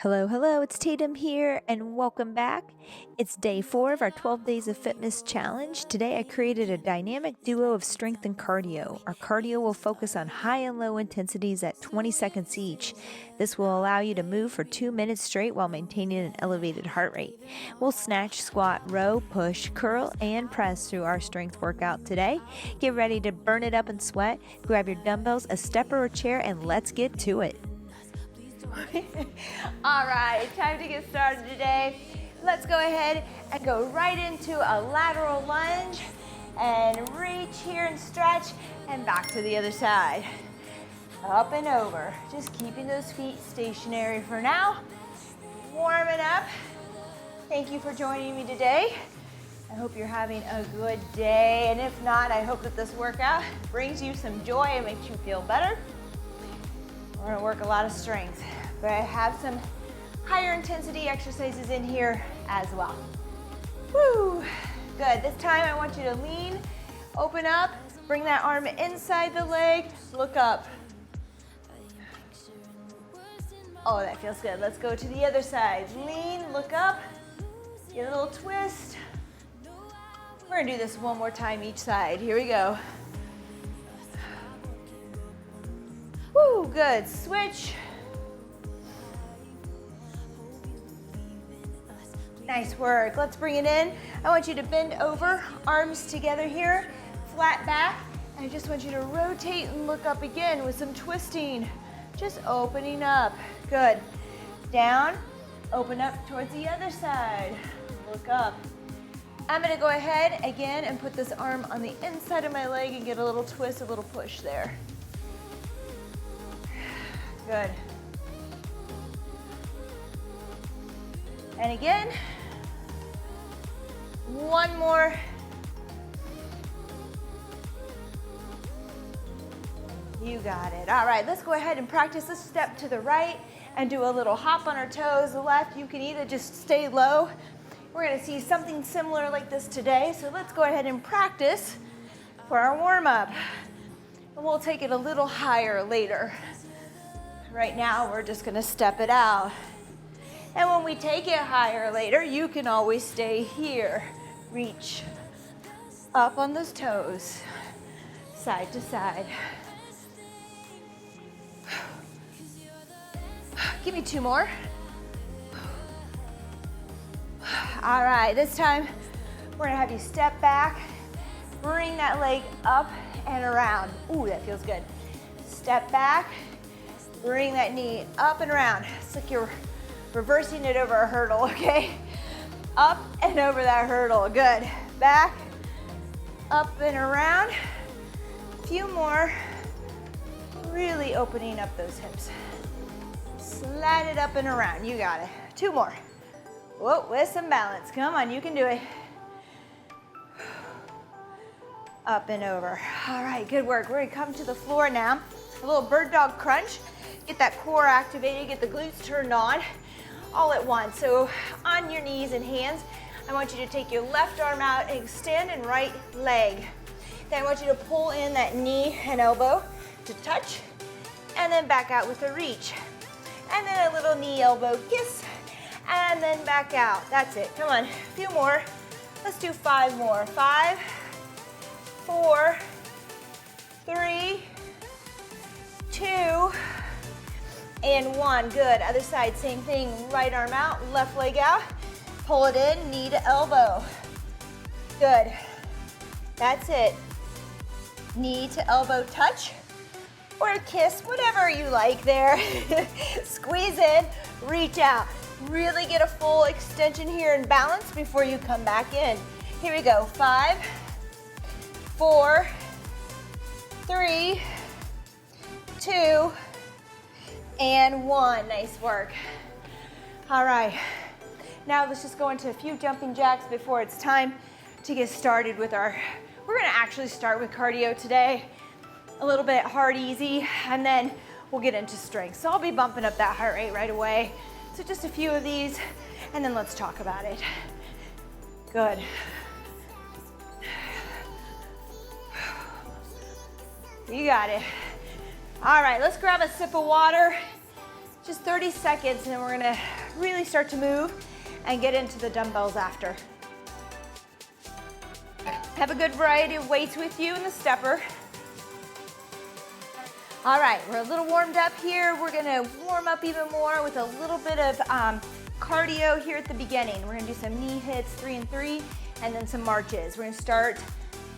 Hello, hello, it's Tatum here, and welcome back. It's day 4 of our 12 Days of Fitness challenge. Today I created a dynamic duo of strength and cardio. Our cardio will focus on high and low intensities at 20 seconds each. This will allow you to move for 2 minutes straight while maintaining an elevated heart rate. We'll snatch, squat, row, push, curl, and press through our strength workout today. Get ready to burn it up and sweat. Grab your dumbbells, a stepper or chair, and let's get to it. All right, time to get started today. Let's go ahead and go right into a lateral lunge and reach here and stretch and back to the other side. Up and over, just keeping those feet stationary for now. Warming up. Thank you for joining me today. I hope you're having a good day, and if not, I hope that this workout brings you some joy and makes you feel better. We're gonna work a lot of strength, but I have some higher intensity exercises in here as well. Woo, good. This time I want you to lean, open up, bring that arm inside the leg, look up. Oh, that feels good. Let's go to the other side. Lean, look up, get a little twist. We're gonna do this one more time each side. Here we go. Woo, good. Switch. Nice work. Let's bring it in. I want you to bend over, arms together here, flat back. I just want you to rotate and look up again with some twisting. Just opening up. Good. Down, open up towards the other side. Look up. I'm gonna go ahead again and put this arm on the inside of my leg and get a little twist, a little push there. Good. And again, one more. You got it. All right, let's go ahead and practice. Let's step to the right and do a little hop on our toes. The left, you can either just stay low. We're gonna see something similar like this today. So let's go ahead and practice for our warm up. And we'll take it a little higher later. Right now, we're just gonna step it out. And when we take it higher later, you can always stay here. Reach up on those toes, side to side. Give me 2 more. All right, this time, we're gonna have you step back, bring that leg up and around. Ooh, that feels good. Step back, bring that knee up and around. It's like you're reversing it over a hurdle, okay? Up and over that hurdle, good. Back, up and around. A few more. Really opening up those hips. Slide it up and around, you got it. 2 more. Whoa, with some balance. Come on, you can do it. Up and over. All right, good work. We're gonna come to the floor now. A little bird dog crunch. Get that core activated, get the glutes turned on all at once. So on your knees and hands, I want you to take your left arm out and extend and right leg. Then I want you to pull in that knee and elbow to touch, and then back out with a reach. And then a little knee elbow kiss, and then back out. That's it. Come on, a few more. Let's do 5 more. 5, 4, 3, 2, and 1. Good. Other side, same thing. Right arm out, left leg out. Pull it in, knee to elbow. Good. That's it. Knee to elbow touch or a kiss, whatever you like there. Squeeze in, reach out. Really get a full extension here and balance before you come back in. Here we go. 5, 4, 3, 2, and 1. Nice work. All right. Now let's just go into a few jumping jacks before it's time to get started with we're gonna actually start with cardio today. A little bit hard, easy, and then we'll get into strength. So I'll be bumping up that heart rate right away. So just a few of these, and then let's talk about it. Good. You got it. All right, let's grab a sip of water. Just 30 seconds, and then we're gonna really start to move and get into the dumbbells after. Have a good variety of weights with you in the stepper. All right, we're a little warmed up here. We're gonna warm up even more with a little bit of cardio here at the beginning. We're gonna do some knee hits, 3 and 3, and then some marches. We're gonna start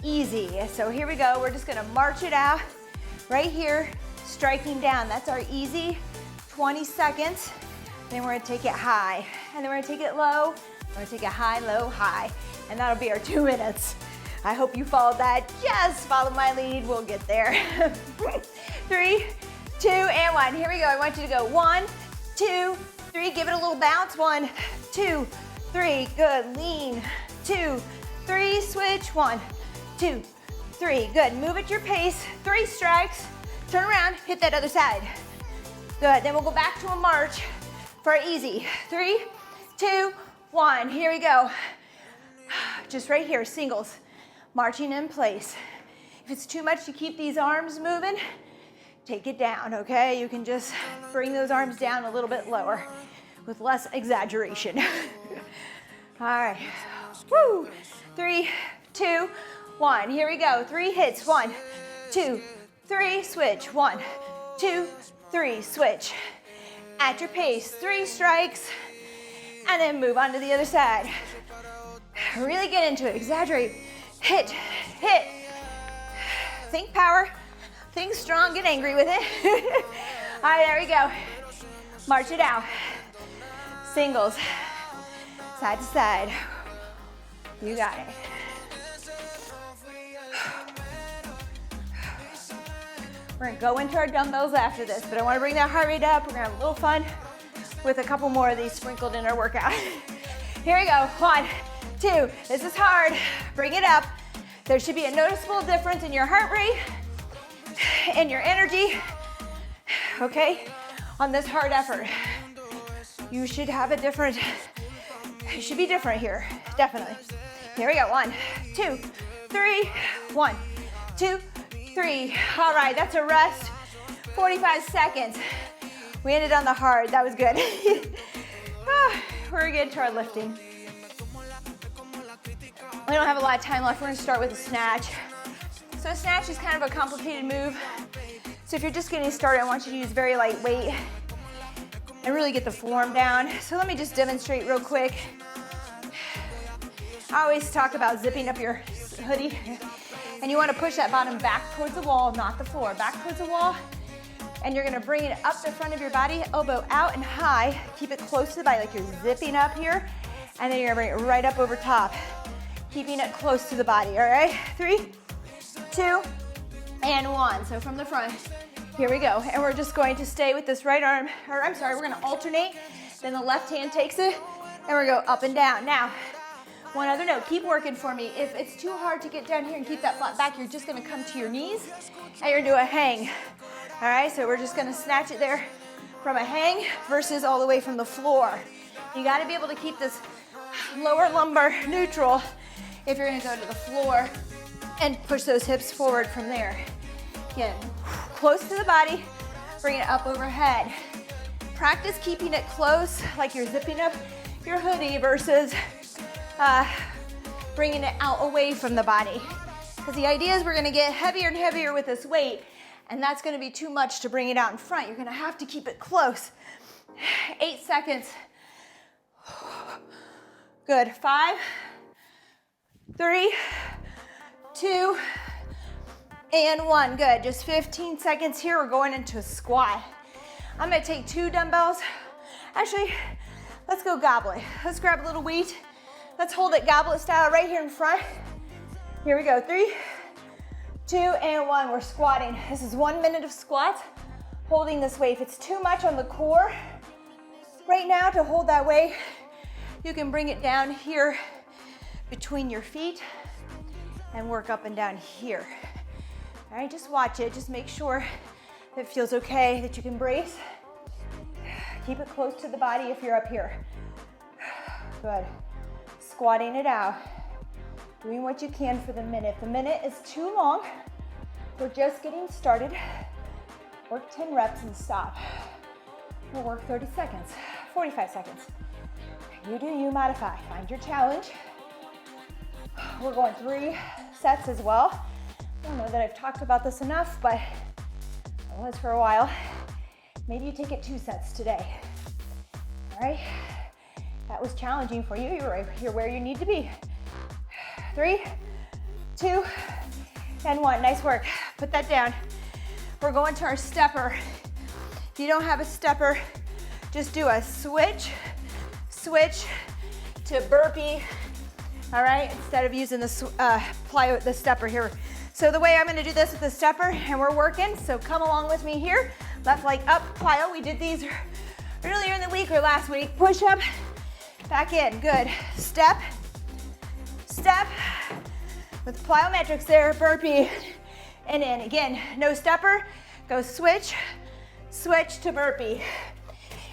easy. So here we go. We're just gonna march it out right here, striking down. That's our easy 20 seconds. Then we're gonna take it high, and then we're gonna take it low. We're gonna take it high, low, high, and that'll be our 2 minutes. I hope you followed that. Just follow my lead, we'll get there. 3, 2, and 1. Here we go. I want you to go 1, 2, 3. Give it a little bounce. 1, 2, 3. Good. Lean. 2, 3. Switch. 1, 2, 3. Good. Move at your pace. 3 strikes. Turn around. Hit that other side. Good. Then we'll go back to a march for our easy. 3, 2, 1. Here we go. Just right here, singles. Marching in place. If it's too much to keep these arms moving, take it down, okay? You can just bring those arms down a little bit lower with less exaggeration. All right. Woo! 3, 2, 1. Here we go. 3 hits. 1, 2, 3. Switch. 1, 2, 3. Switch. At your pace. 3 strikes. And then move on to the other side. Really get into it. Exaggerate. Hit. Hit. Think power. Think strong. Get angry with it. All right, there we go. March it out. Singles. Side to side. You got it. We're gonna go into our dumbbells after this, but I wanna bring that heart rate up. We're gonna have a little fun with a couple more of these sprinkled in our workout. Here we go. 1, 2. This is hard. Bring it up. There should be a noticeable difference in your heart rate and your energy, okay, on this hard effort. You should have a different, it should be different here, definitely. Here we go. 1, 2, 3. 1, 2, 3. All right, that's a rest. 45 seconds. We ended on the hard. That was good. We're getting to our lifting. We don't have a lot of time left. We're gonna start with a snatch. So a snatch is kind of a complicated move. So if you're just getting started, I want you to use very light weight and really get the form down. So let me just demonstrate real quick. I always talk about zipping up your hoodie, and you want to push that bottom back towards the wall, not the floor. Back towards the wall, and you're gonna bring it up the front of your body, elbow out and high. Keep it close to the body like you're zipping up here, and then you're gonna bring it right up over top, keeping it close to the body, all right? 3, 2, and 1. So from the front, here we go. And we're just going to stay with this right arm, or I'm sorry, we're gonna alternate. Then the left hand takes it, and we're gonna go up and down. Now, one other note, keep working for me. If it's too hard to get down here and keep that flat back, you're just gonna come to your knees, and you're gonna do a hang. All right, so we're just gonna snatch it there from a hang versus all the way from the floor. You gotta be able to keep this lower lumbar neutral if you're gonna go to the floor and push those hips forward from there. Again, close to the body, bring it up overhead. Practice keeping it close, like you're zipping up your hoodie versus bringing it out away from the body. Because the idea is we're gonna get heavier and heavier with this weight, and that's gonna be too much to bring it out in front. You're gonna have to keep it close. 8 seconds. Good. 5, 3, 2, and 1. Good. Just 15 seconds here. We're going into a squat. I'm gonna take 2 dumbbells. Actually, let's go goblet. Let's grab a little weight. Let's hold it goblet style right here in front. Here we go. 3, 2, and 1. We're squatting. This is 1 minute of squats. Holding this weight. If it's too much on the core right now to hold that weight, you can bring it down here between your feet and work up and down here. All right, just watch it. Just make sure that it feels okay, that you can brace. Keep it close to the body if you're up here. Good. Squatting it out. Doing what you can for the minute. If the minute is too long, we're just getting started. Work 10 reps and stop. We'll work 30 seconds, 45 seconds. You do you, modify. Find your challenge. We're going 3 sets as well. I don't know that I've talked about this enough, but I was for a while. Maybe you take it 2 sets today. All right? That was challenging for you. You're where you need to be. 3, 2, and 1. Nice work. Put that down. We're going to our stepper. If you don't have a stepper, just do a switch to burpee. All right, instead of using the stepper here. So the way I'm gonna do this with the stepper, and we're working, so come along with me here. Left leg up, plyo. We did these earlier in the week or last week. Push up, back in, good. Step, with plyometrics there, burpee, and in. Again, no stepper, go switch to burpee.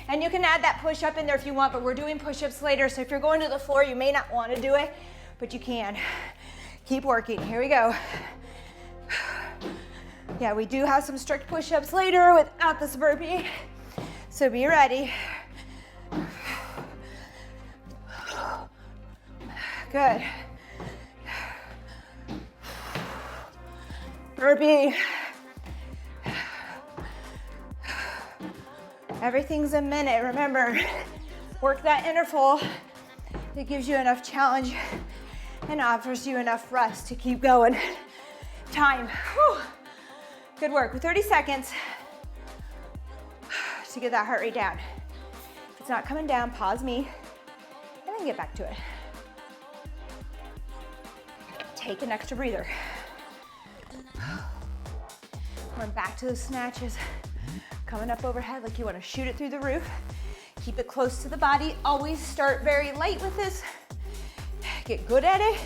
And you can add that push-up in there if you want, but we're doing push-ups later, so if you're going to the floor, you may not want to do it, but you can. Keep working. Here we go. Yeah, we do have some strict push-ups later without this burpee, so be ready. Good. Burpee. Everything's a minute. Remember, work that interval. It gives you enough challenge and offers you enough rest to keep going. Time. Whew. Good work. With 30 seconds to get that heart rate down. If it's not coming down, pause me and then get back to it. Take an extra breather. Run back to the snatches. Coming up overhead like you want to shoot it through the roof. Keep it close to the body. Always start very light with this. Get good at it.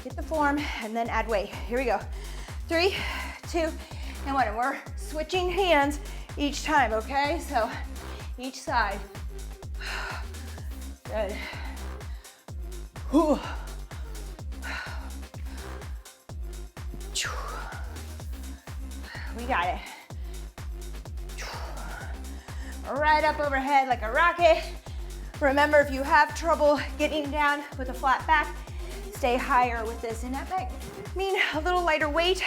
Get the form and then add weight. Here we go. 3, 2, and 1. And we're switching hands each time, okay? So each side. Good. Whew. We got it. Right up overhead like a rocket. Remember, if you have trouble getting down with a flat back, stay higher with this. And that might mean a little lighter weight.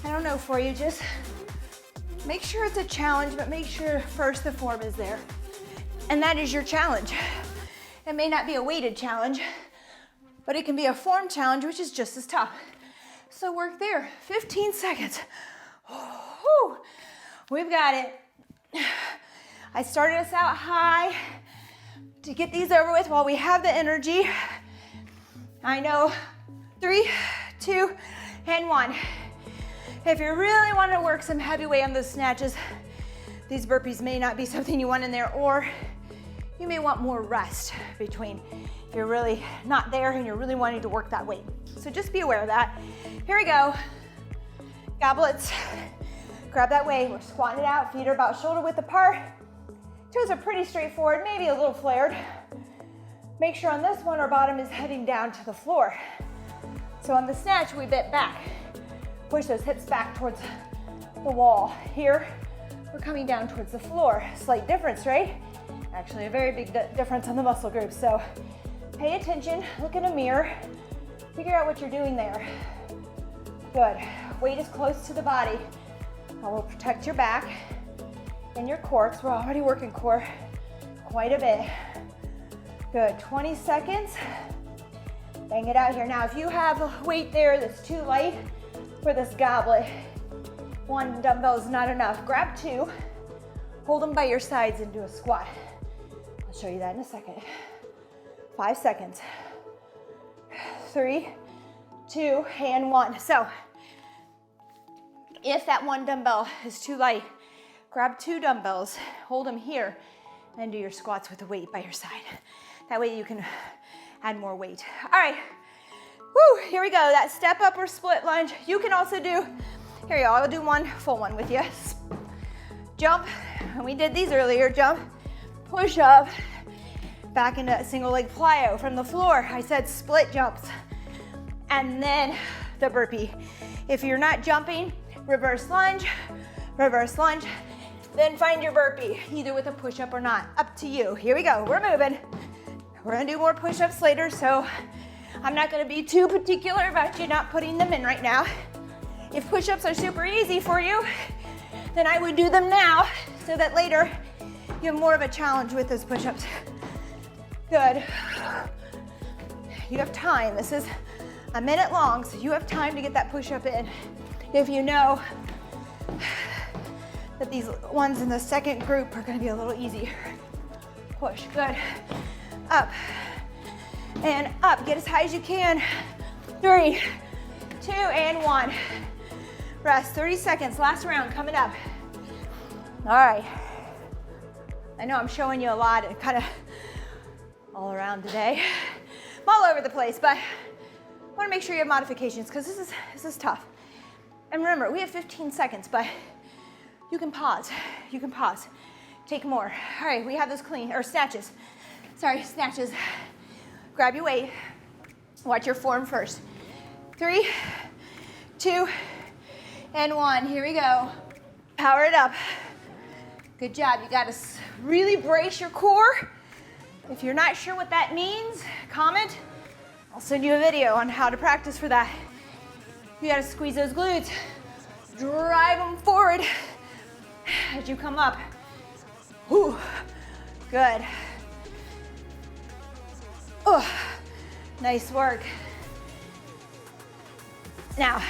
I don't know for you, just make sure it's a challenge, but make sure first the form is there. And that is your challenge. It may not be a weighted challenge, but it can be a form challenge, which is just as tough. So work there, 15 seconds. Whew. We've got it. I started us out high to get these over with while we have the energy. I know, 3, 2, and 1. If you really want to work some heavy weight on those snatches, these burpees may not be something you want in there, or you may want more rest between if you're really not there and you're really wanting to work that weight. So just be aware of that. Here we go. Goblets. Grab that weight. We're squatting it out. Feet are about shoulder width apart. Toes are pretty straightforward, maybe a little flared. Make sure on this one our bottom is heading down to the floor. So on the snatch, we bent back. Push those hips back towards the wall. Here, we're coming down towards the floor. Slight difference, right? Actually, a very big difference on the muscle group. So pay attention, look in a mirror, figure out what you're doing there. Good. Weight is close to the body. That will protect your back and your core, because we're already working core quite a bit. Good, 20 seconds. Bang it out here. Now, if you have a weight there that's too light for this goblet, 1 dumbbell is not enough. Grab 2, hold them by your sides and do a squat. I'll show you that in a second. 5 seconds. 3, 2, and 1. So, if that 1 dumbbell is too light, grab 2 dumbbells, hold them here, and do your squats with the weight by your side. That way you can add more weight. All right, woo, here we go. That step up or split lunge. You can also do, here you go, I'll do one full one with you. Jump, and we did these earlier, jump, push up, back into a single leg plyo from the floor. I said split jumps, and then the burpee. If you're not jumping, reverse lunge, Then find your burpee, either with a push-up or not. Up to you. Here we go. We're moving. We're gonna do more push-ups later, so I'm not gonna be too particular about you not putting them in right now. If push-ups are super easy for you, then I would do them now so that later you have more of a challenge with those push-ups. Good. You have time. This is a minute long, so you have time to get that push-up in. If you know that these ones in the second group are gonna be a little easier. Push, good. Up and up. Get as high as you can. 3, 2, and 1. Rest, 30 seconds. Last round coming up. All right. I know I'm showing you a lot and kind of all around today. I'm all over the place, but I want to make sure you have modifications because this is tough. And remember, we have 15 seconds, but you can pause. You can pause. Take more. All right, we have those clean, or snatches. Sorry, snatches. Grab your weight. Watch your form first. 3, 2, and 1. Here we go. Power it up. Good job. You got to really brace your core. If you're not sure what that means, comment. I'll send you a video on how to practice for that. You got to squeeze those glutes. Drive them forward as you come up. Whew. Good. Oh, nice work. Now,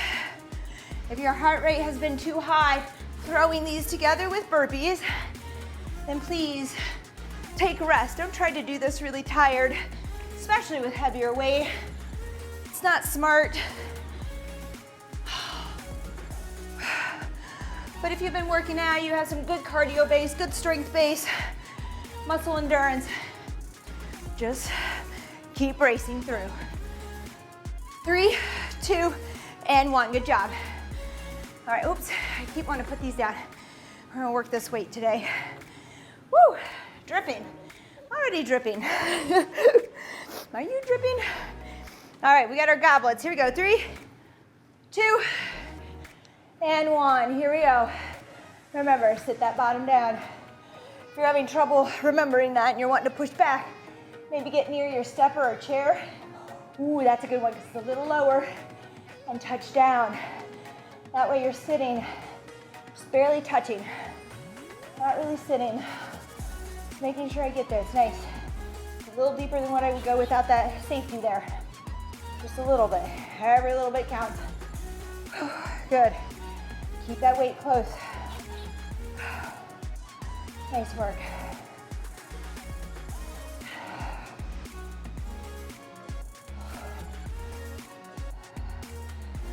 if your heart rate has been too high, throwing these together with burpees, then please take a rest. Don't try to do this really tired, especially with heavier weight. It's not smart. But if you've been working out, you have some good cardio base, good strength base, muscle endurance, just keep racing through. 3, 2, and 1. Good job. All right, oops, I keep wanting to put these down. We're gonna work this weight today. Woo, dripping. Already dripping. Are you dripping? All right, we got our goblets. Here we go. 3, 2, and 1. Here we go. Remember, sit that bottom down. If you're having trouble remembering that and you're wanting to push back, maybe get near your stepper or chair. Ooh, that's a good one because it's a little lower. And touch down. That way you're sitting, just barely touching. Not really sitting. Just making sure I get there. It's nice. It's a little deeper than what I would go without that safety there. Just a little bit. Every little bit counts. Good. Keep that weight close. Nice work.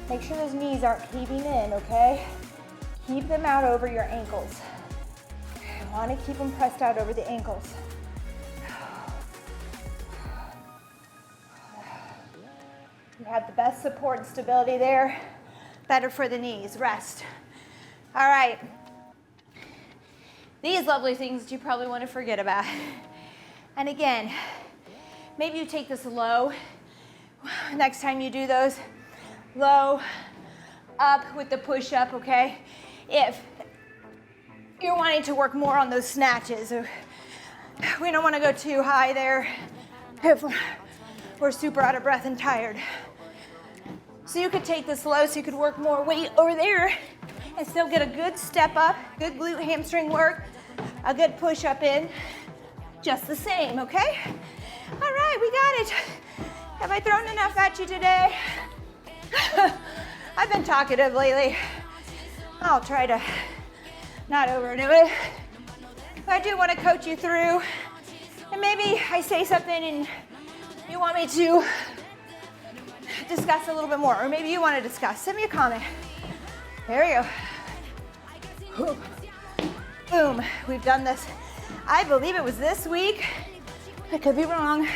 Make sure those knees aren't caving in, okay? Keep them out over your ankles. You want to keep them pressed out over the ankles. You have the best support and stability there. Better for the knees. Rest. All right. These lovely things that you probably want to forget about. And again, maybe you take this low. Next time you do those, low, up with the push-up, okay? If you're wanting to work more on those snatches, we don't want to go too high there if we're super out of breath and tired. So you could take this low so you could work more weight over there and still get a good step up, good glute hamstring work, a good push-up in, just the same, okay? All right, we got it. Have I thrown enough at you today? I've been talkative lately. I'll try to not overdo it. But I do want to coach you through. And maybe I say something and you want me to discuss a little bit more. Or maybe you want to discuss. Send me a comment. There we go. Boom. We've done this. I believe it was this week. I could be wrong.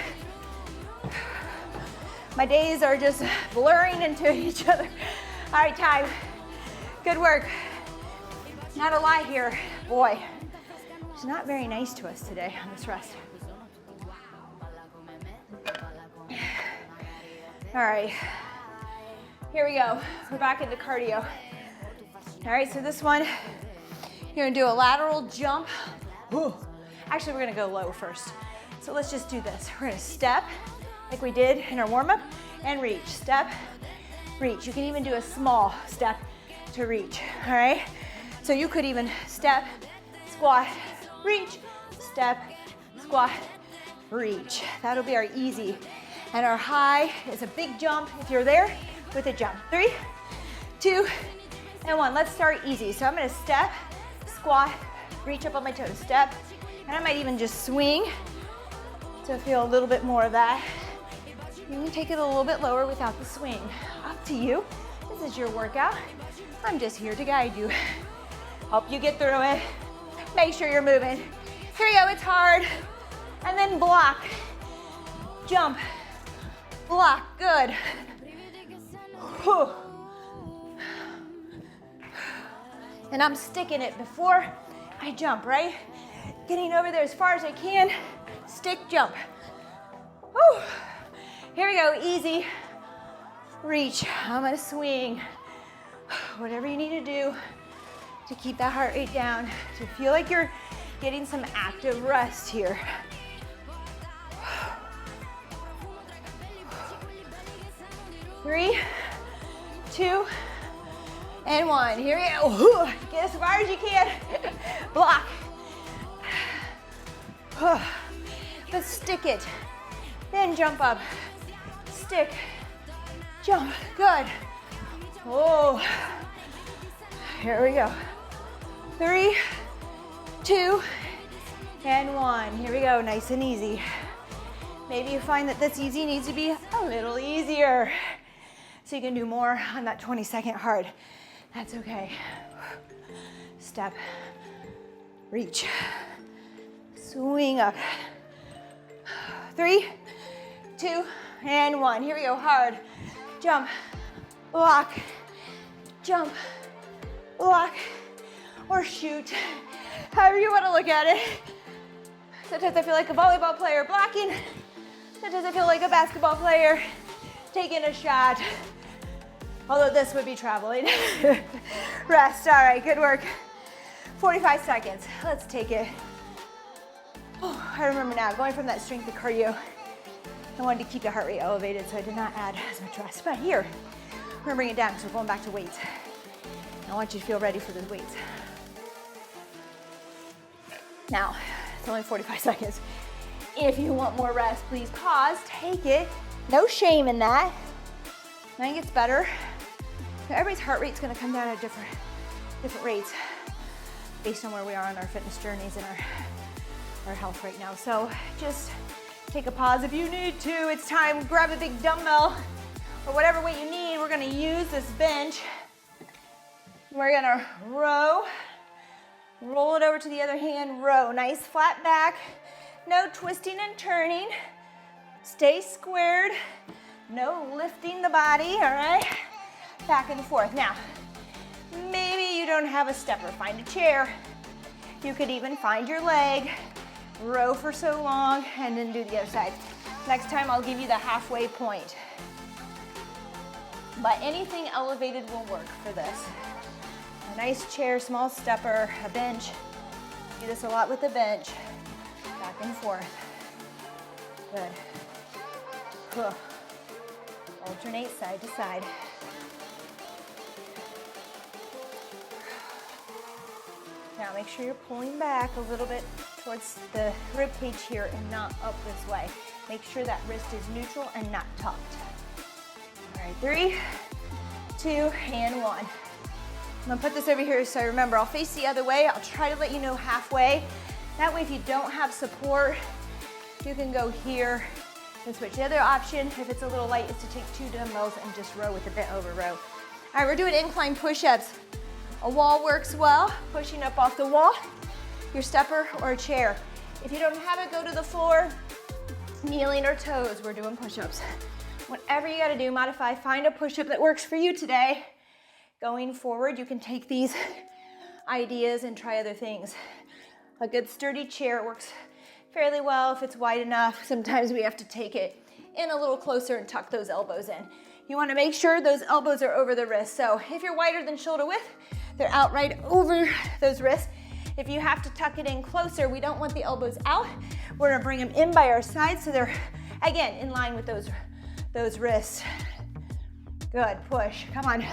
My days are just blurring into each other. All right, time. Good work. Not a lie here. Boy, she's not very nice to us today on this rest. All right, here we go. We're back into cardio. All right, so this one, You're gonna do a lateral jump. Ooh. Actually, we're gonna go low first. So let's just do this. We're gonna step like we did in our warm-up and reach. Step, reach. You can even do a small step to reach, all right? So you could even step, squat, reach, step, squat, reach. That'll be our easy. And our high is a big jump if you're there with a jump. 3, 2, and 1. Let's start easy. So I'm gonna step, squat, reach up on my toes, step, and I might even just swing to feel a little bit more of that. You can take it a little bit lower without the swing. Up to you. This is your workout. I'm just here to guide you. Help you get through it. Make sure you're moving. Here you go, it's hard. And then block, jump, block, good. Whew. And I'm sticking it before I jump, right? Getting over there as far as I can, stick, jump. Whew. Here we go, easy. Reach, I'm gonna swing. Whatever you need to do to keep that heart rate down, to feel like you're getting some active rest here. 3, 2, and 1. Here we go. Get as far as you can. Block. Let's stick it. Then jump up. Stick. Jump. Good. Oh. Here we go. 3, 2, and 1. Here we go. Nice and easy. Maybe you find that this easy needs to be a little easier, so you can do more on that 20-second hard. That's okay. Step, reach, swing up. 3, 2, and 1. Here we go, hard. Jump, block, jump, block, or shoot. However you want to look at it. Sometimes I feel like a volleyball player blocking. Sometimes I feel like a basketball player taking a shot. Although this would be traveling. Rest, all right, good work. 45 seconds, let's take it. Oh, I remember now, going from that strength to cardio, I wanted to keep the heart rate elevated, so I did not add as much rest. But here, we're gonna bring it down, so we're going back to weights. I want you to feel ready for those weights. Now, it's only 45 seconds. If you want more rest, please pause, take it. No shame in that. Then it gets better. Everybody's heart rate's gonna come down at different rates based on where we are on our fitness journeys and our health right now. So just take a pause if you need to. It's time, grab a big dumbbell or whatever weight you need. We're gonna use this bench. We're gonna row, roll it over to the other hand, row. Nice flat back, no twisting and turning. Stay squared, no lifting the body, all right? Back and forth. Now, maybe you don't have a stepper, find a chair. You could even find your leg, row for so long, and then do the other side. Next time I'll give you the halfway point. But anything elevated will work for this. A nice chair, small stepper, a bench. Do this a lot with the bench. Back and forth. Good. Alternate side to side. Now make sure you're pulling back a little bit towards the rib cage here and not up this way. Make sure that wrist is neutral and not tucked. All right, 3, 2, and 1. I'm gonna put this over here so I remember. I'll face the other way. I'll try to let you know halfway. That way if you don't have support, you can go here and switch. The other option, if it's a little light, is to take 2 dumbbells and just row with a bent over row. All right, we're doing incline push-ups. A wall works well, pushing up off the wall, your stepper or a chair. If you don't have it, go to the floor, kneeling or toes. We're doing push-ups. Whatever you gotta do, modify, find a push-up that works for you today. Going forward, you can take these ideas and try other things. A good sturdy chair works fairly well if it's wide enough. Sometimes we have to take it in a little closer and tuck those elbows in. You wanna make sure those elbows are over the wrists. So if you're wider than shoulder width, they're out right over those wrists. If you have to tuck it in closer, we don't want the elbows out. We're gonna bring them in by our sides so they're, again, in line with those wrists. Good, push, come on.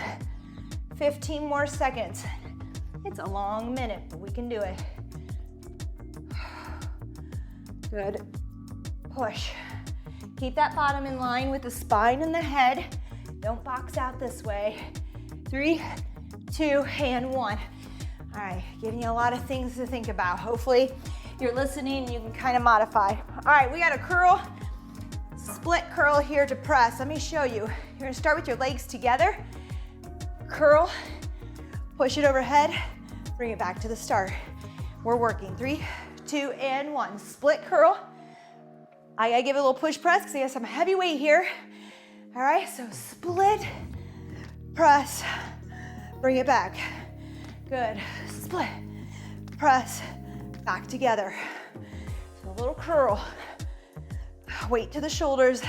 15 more seconds. It's a long minute, but we can do it. Good, push. Keep that bottom in line with the spine and the head. Don't box out this way. 3, 2, and 1. All right, giving you a lot of things to think about. Hopefully you're listening and you can kind of modify. All right, we got a curl, split curl here to press. Let me show you. You're gonna start with your legs together. Curl, push it overhead, bring it back to the start. We're working. 3, 2, and 1. Split curl. I gotta give it a little push press because I got some heavy weight here. All right, so split, press, bring it back. Good. Split, press, back together. So a little curl. Weight to the shoulders,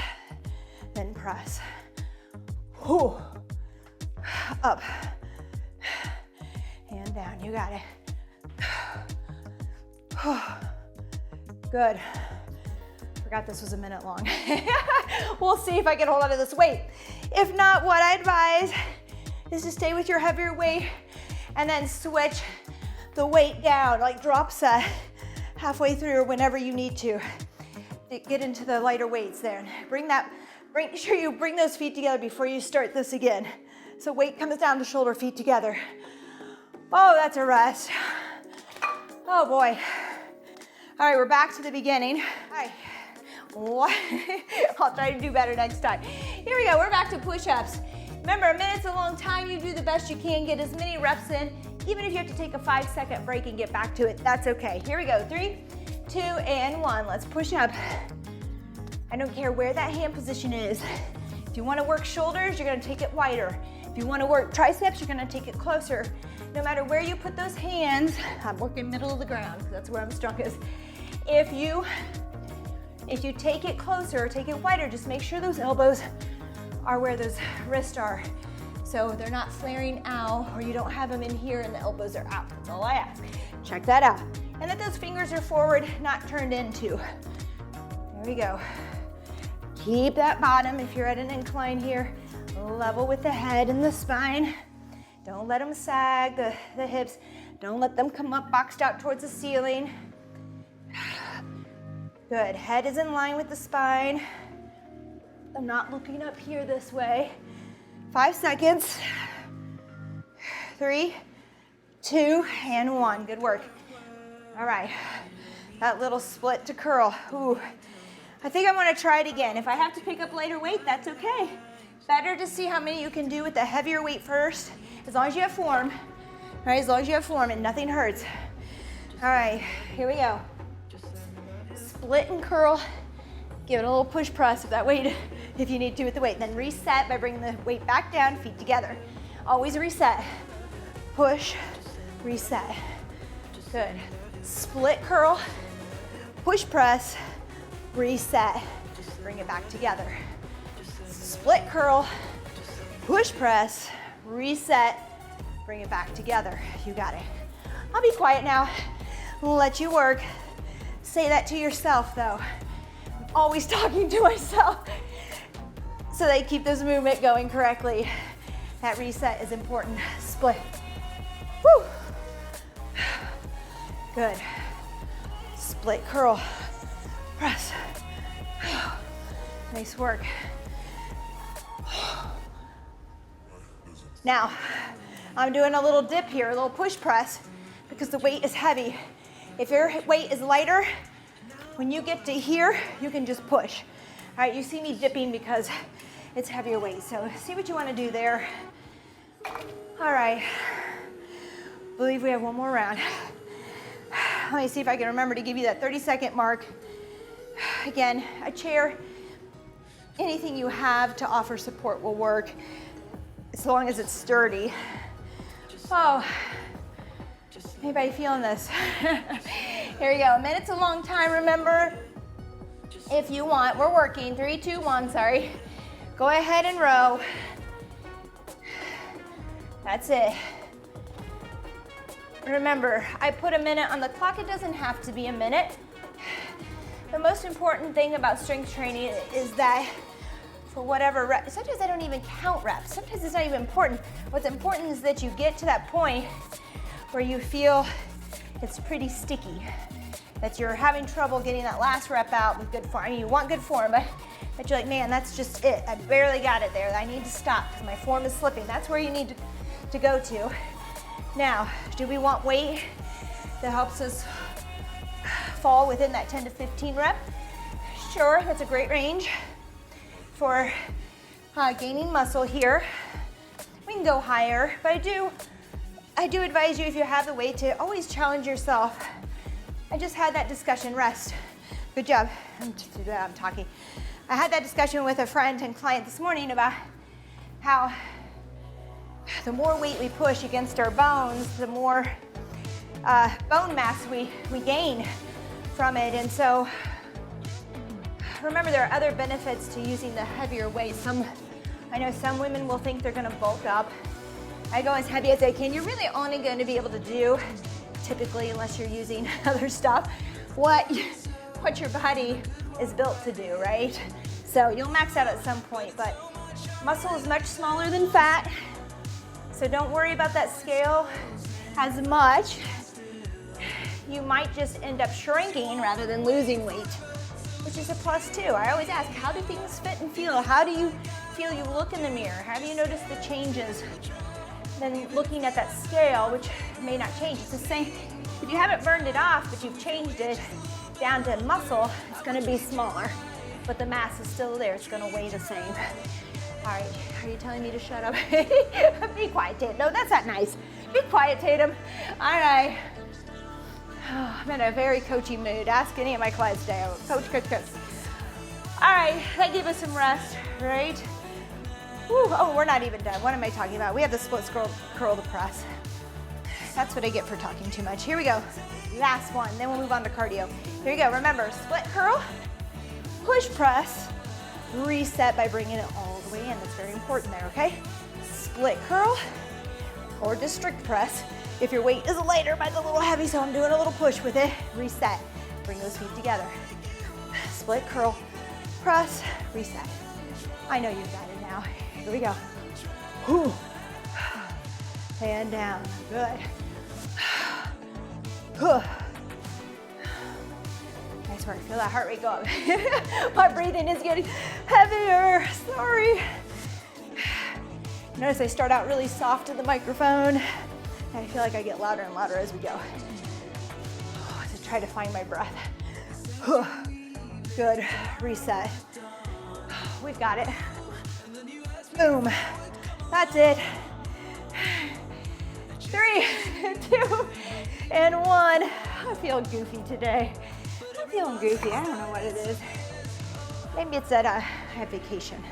then press. Whew. Up and down. You got it. Good. Forgot this was a minute long. We'll see if I can hold on to this weight. If not, what I advise is to stay with your heavier weight and then switch the weight down, like drop set halfway through or whenever you need to. Get into the lighter weights there. Make sure you bring those feet together before you start this again. So weight comes down to shoulder, feet together. Oh, that's a rest. Oh boy. All right, we're back to the beginning. All right. I'll try to do better next time. Here we go, we're back to push-ups. Remember, a minute's a long time. You do the best you can, get as many reps in. Even if you have to take a 5-second break and get back to it, that's okay. Here we go, 3, 2, and 1. Let's push up. I don't care where that hand position is. If you wanna work shoulders, you're gonna take it wider. If you wanna work triceps, you're gonna take it closer. No matter where you put those hands, I'm working middle of the ground, because that's where I'm strongest. If you take it closer, take it wider, just make sure those elbows are where those wrists are. So they're not flaring out, or you don't have them in here and the elbows are out. That's all I ask. Check that out. And that those fingers are forward, not turned into. There we go. Keep that bottom, if you're at an incline here, level with the head and the spine. Don't let them sag, the hips. Don't let them come up boxed out towards the ceiling. Good, head is in line with the spine. I'm not looking up here this way. 5 seconds. 3, 2, and 1. Good work. All right, that little split to curl. Ooh. I think I'm gonna try it again. If I have to pick up lighter weight, that's okay. Better to see how many you can do with the heavier weight first, as long as you have form. All right, as long as you have form and nothing hurts. All right, here we go. Split and curl. Give it a little push press with that weight if you need to with the weight. Then reset by bringing the weight back down, feet together. Always reset. Push, reset. Good. Split curl, push press, reset. Bring it back together. Split curl, push press, reset. Bring it back together. You got it. I'll be quiet now. Let you work. Say that to yourself though. I'm always talking to myself so that I keep this movement going correctly. That reset is important. Split. Woo. Good. Split curl. Press. Nice work. Now, I'm doing a little dip here, a little push press, because the weight is heavy. If your weight is lighter, when you get to here, you can just push. All right, you see me dipping because it's heavier weight, so see what you want to do there. All right, I believe we have one more round. Let me see if I can remember to give you that 30-second mark. Again, a chair, anything you have to offer support will work, as long as it's sturdy. Oh, anybody feeling this? Here we go. A minute's a long time, remember. If you want, we're working. 3, 2, 1, sorry. Go ahead and row. That's it. Remember, I put a minute on the clock. It doesn't have to be a minute. The most important thing about strength training is that for whatever rep, sometimes I don't even count reps. Sometimes it's not even important. What's important is that you get to that point where you feel it's pretty sticky, that you're having trouble getting that last rep out with good form. I mean, you want good form, but you're like, man, that's just it. I barely got it there. I need to stop because my form is slipping. That's where you need to go to. Now, do we want weight that helps us fall within that 10 to 15 rep? Sure, that's a great range for gaining muscle here. We can go higher, but I do advise you, if you have the weight, to always challenge yourself. I just had that discussion. Rest. Good job. I'm talking. I had that discussion with a friend and client this morning about how the more weight we push against our bones, the more bone mass we gain from it. And so remember, there are other benefits to using the heavier weight. I know some women will think they're gonna bulk up. I go as heavy as I can. You're really only gonna be able to do, typically, unless you're using other stuff, what your body is built to do, right? So you'll max out at some point, but muscle is much smaller than fat, so don't worry about that scale as much. You might just end up shrinking rather than losing weight, which is a plus too. I always ask, how do things fit and feel? How do you feel you look in the mirror? Have you noticed the changes? Then looking at that scale, which may not change, it's the same. If you haven't burned it off, but you've changed it down to muscle, it's gonna be smaller, but the mass is still there. It's gonna weigh the same. All right, are you telling me to shut up? Be quiet, Tatum. No, that's not nice. Be quiet, Tatum. All right. Oh, I'm in a very coachy mood. Ask any of my clients today. Coach. All right, that gave us some rest, right? Whew. Oh, we're not even done. What am I talking about? We have the split curl to press. That's what I get for talking too much. Here we go. Last one, then we'll move on to cardio. Here we go. Remember, split curl, push press, reset by bringing it all the way in. That's very important there, okay? Split curl or district press. If your weight is lighter, mine's a little heavy, so I'm doing a little push with it. Reset. Bring those feet together. Split curl, press, reset. I know you've got it now. Here we go. Whew. And down. Good. I swear, I feel that heart rate go up. My breathing is getting heavier. Sorry. Notice I start out really soft to the microphone. I feel like I get louder and louder as we go. To try to find my breath. Good. Reset. We've got it. Boom. That's it. 3, 2, and 1. I feel goofy today. I'm feeling goofy. I don't know what it is. Maybe it's that I have vacation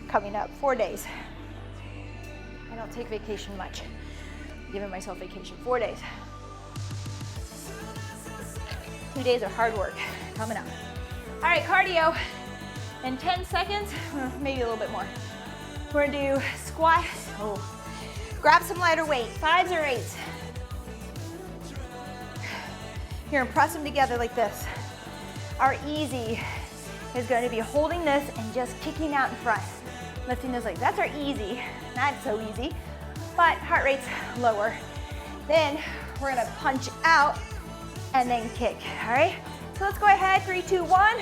coming up. 4 days. I don't take vacation much. I'm giving myself vacation. 4 days. 2 days of hard work coming up. All right, cardio. In 10 seconds, maybe a little bit more. We're gonna do squat. Oh. Grab some lighter weight, 5s or 8s. You're gonna press them together like this. Our easy is going to be holding this and just kicking out in front. Lifting those legs. That's our easy. Not so easy, but heart rate's lower. Then we're gonna punch out and then kick, all right? So let's go ahead, 3, 2, 1.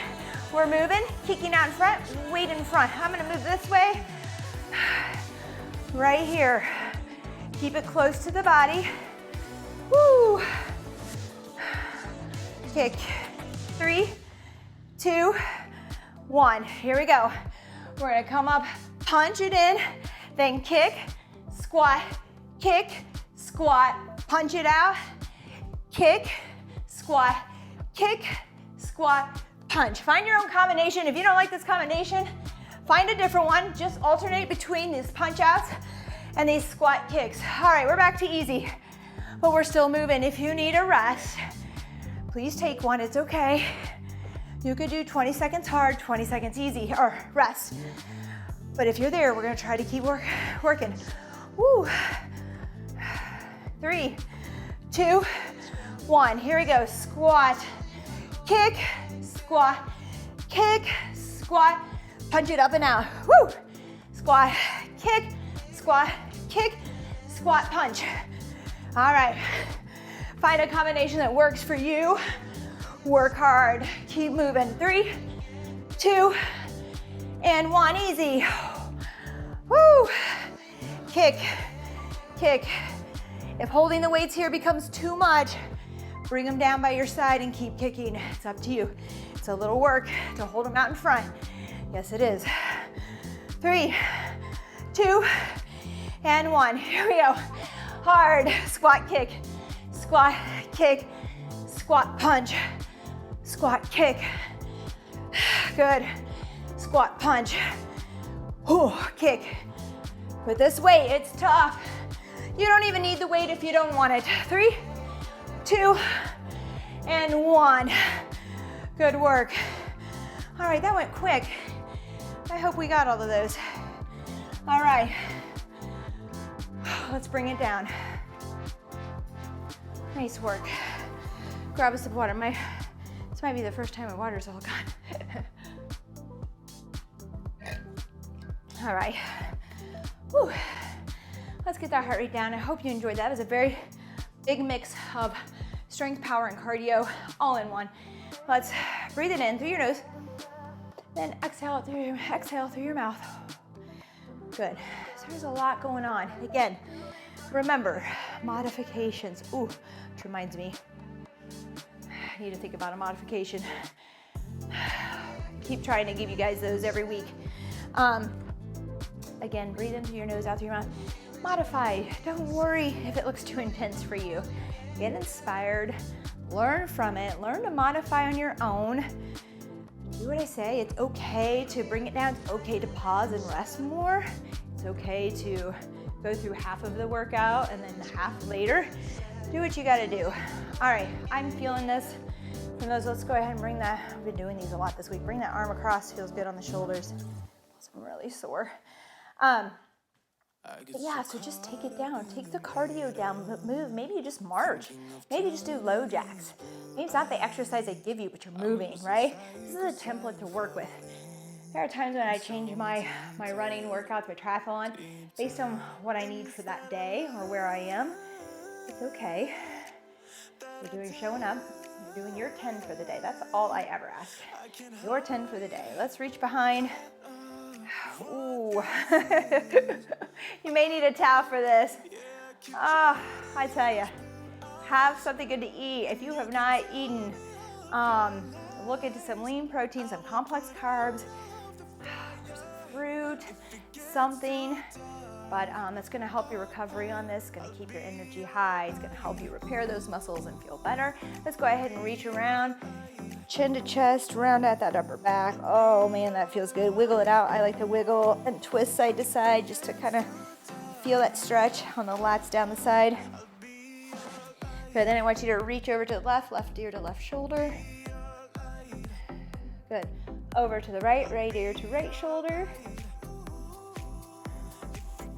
We're moving, kicking out in front, weight in front. I'm gonna move this way, right here. Keep it close to the body. Woo. Kick, 3, 2, 1. Here we go. We're gonna come up, punch it in, then kick, squat, punch it out, kick, squat, punch. Find your own combination. If you don't like this combination, find a different one. Just alternate between these punch outs and these squat kicks. All right, we're back to easy, but we're still moving. If you need a rest, please take one, it's okay. You could do 20 seconds hard, 20 seconds easy, or rest. But if you're there, we're gonna try to keep working. Woo. 3, 2, 1. Here we go. Squat, kick, squat, kick, squat. Punch it up and out. Woo! Squat, kick, squat, kick, squat, punch. All right. Find a combination that works for you. Work hard. Keep moving. 3, 2, and 1. Easy. Woo! Kick, kick. If holding the weights here becomes too much, bring them down by your side and keep kicking. It's up to you. It's a little work to hold them out in front. Yes, it is. 3, 2, and 1. Here we go. Hard. Squat, kick, squat, kick, squat, punch, squat, kick. Good. Squat, punch. Ooh, kick. With this weight, it's tough. You don't even need the weight if you don't want it. 3, 2, and 1. Good work. All right, that went quick. I hope we got all of those. All right. Let's bring it down. Nice work. Grab a sip of water. This might be the first time my water's all gone. All right. Whew. Let's get that heart rate down. I hope you enjoyed that. It was a very big mix of strength, power, and cardio all in one. Let's breathe it in through your nose, then exhale through your mouth. Good. So there's a lot going on. Again, remember, modifications. Ooh, which reminds me, I need to think about a modification. Keep trying to give you guys those every week. Again, breathe in through your nose, out through your mouth. Modify. Don't worry if it looks too intense for you. Get inspired. Learn from it. Learn to modify on your own. Do what I say. It's okay to bring it down. It's okay to pause and rest more. It's okay to go through half of the workout and then half later. Do what you gotta do. All right, I'm feeling this. From those, let's go ahead and bring that. I've been doing these a lot this week. Bring that arm across. Feels good on the shoulders. I'm really sore. Yeah, so just take it down. Take the cardio down, but move. Maybe you just march. Maybe you just do low jacks. Maybe it's not the exercise they give you, but you're moving, right? This is a template to work with. There are times when I change my running workouts, my triathlon, based on what I need for that day or where I am. It's okay. You're showing up. You're doing your 10 for the day. That's all I ever ask. Your 10 for the day. Let's reach behind. Ooh. You may need a towel for this. I tell you, have something good to eat. If you have not eaten, look into some lean protein, some complex carbs, some fruit, something. But it's going to help your recovery on this. It's going to keep your energy high. It's going to help you repair those muscles and feel better. Let's go ahead and reach around, chin to chest, round out that upper back. Oh man, that feels good. Wiggle it out. I like to wiggle and twist side to side just to kind of feel that stretch on the lats down the side. Good, then I want you to reach over to the left ear to left shoulder. Good, over to the right ear to right shoulder.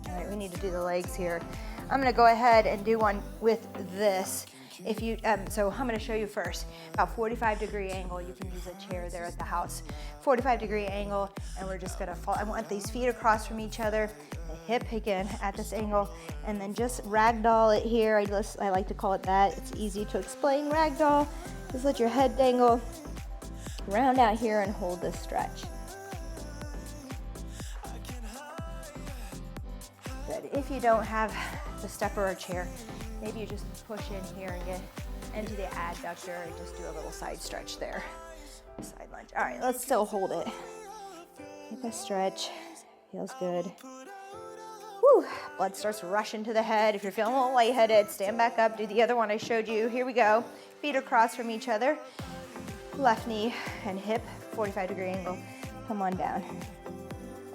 All right, we need to do the legs here. I'm gonna go ahead and do one with this. If you, so I'm gonna show you first, about 45-degree angle. You can use a chair there at the house. 45-degree angle, and we're just gonna fall. I want these feet across from each other, the hip again at this angle, and then just ragdoll it here. I like to call it that. It's easy to explain, ragdoll. Just let your head dangle, round out here and hold this stretch. Good. If you don't have the stepper or chair, maybe you just push in here and get into the adductor and just do a little side stretch there. Side lunge. All right, let's still hold it. Get the stretch. Feels good. Whew. Blood starts rushing to the head. If you're feeling a little lightheaded, stand back up. Do the other one I showed you. Here we go. Feet across from each other. Left knee and hip, 45-degree angle. Come on down.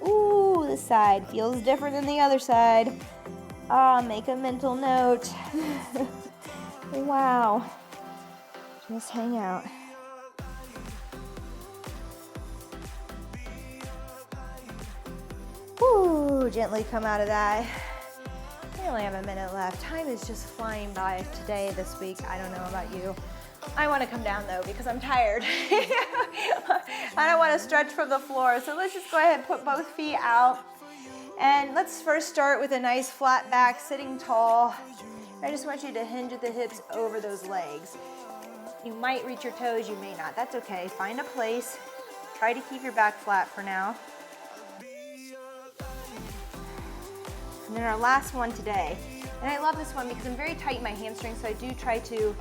Ooh, this side feels different than the other side. Make a mental note. Wow. Just hang out. Ooh, gently come out of that. We only have a minute left. Time is just flying by today, this week. I don't know about you. I want to come down though because I'm tired. I don't want to stretch from the floor. So let's just go ahead and put both feet out. And let's first start with a nice flat back, sitting tall. I just want you to hinge at the hips over those legs. You might reach your toes, you may not. That's okay. Find a place. Try to keep your back flat for now. And then our last one today. And I love this one because I'm very tight in my hamstrings, so I do try to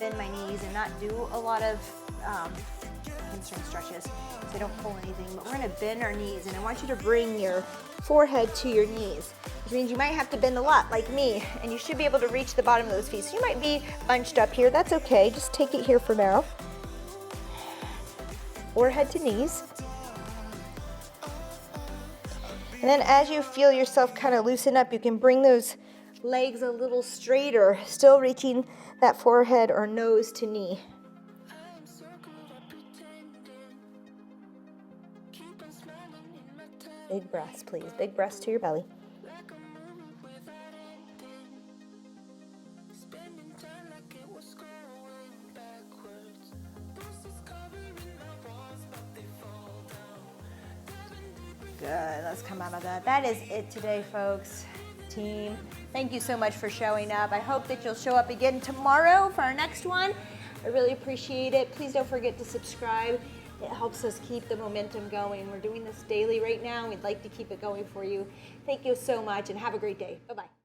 bend my knees and not do a lot of hamstring stretches, so I don't pull anything. But we're gonna bend our knees, and I want you to bring your forehead to your knees, which means you might have to bend a lot, like me, and you should be able to reach the bottom of those feet. So you might be bunched up here. That's okay. Just take it here for now. Forehead to knees. And then as you feel yourself kind of loosen up, you can bring those legs a little straighter, still reaching that forehead or nose to knee. Big breaths, please. Big breaths to your belly. Good, let's come out of that. That is it today, folks. Team, thank you so much for showing up. I hope that you'll show up again tomorrow for our next one. I really appreciate it. Please don't forget to subscribe. It helps us keep the momentum going. We're doing this daily right now. We'd like to keep it going for you. Thank you so much and have a great day. Bye-bye.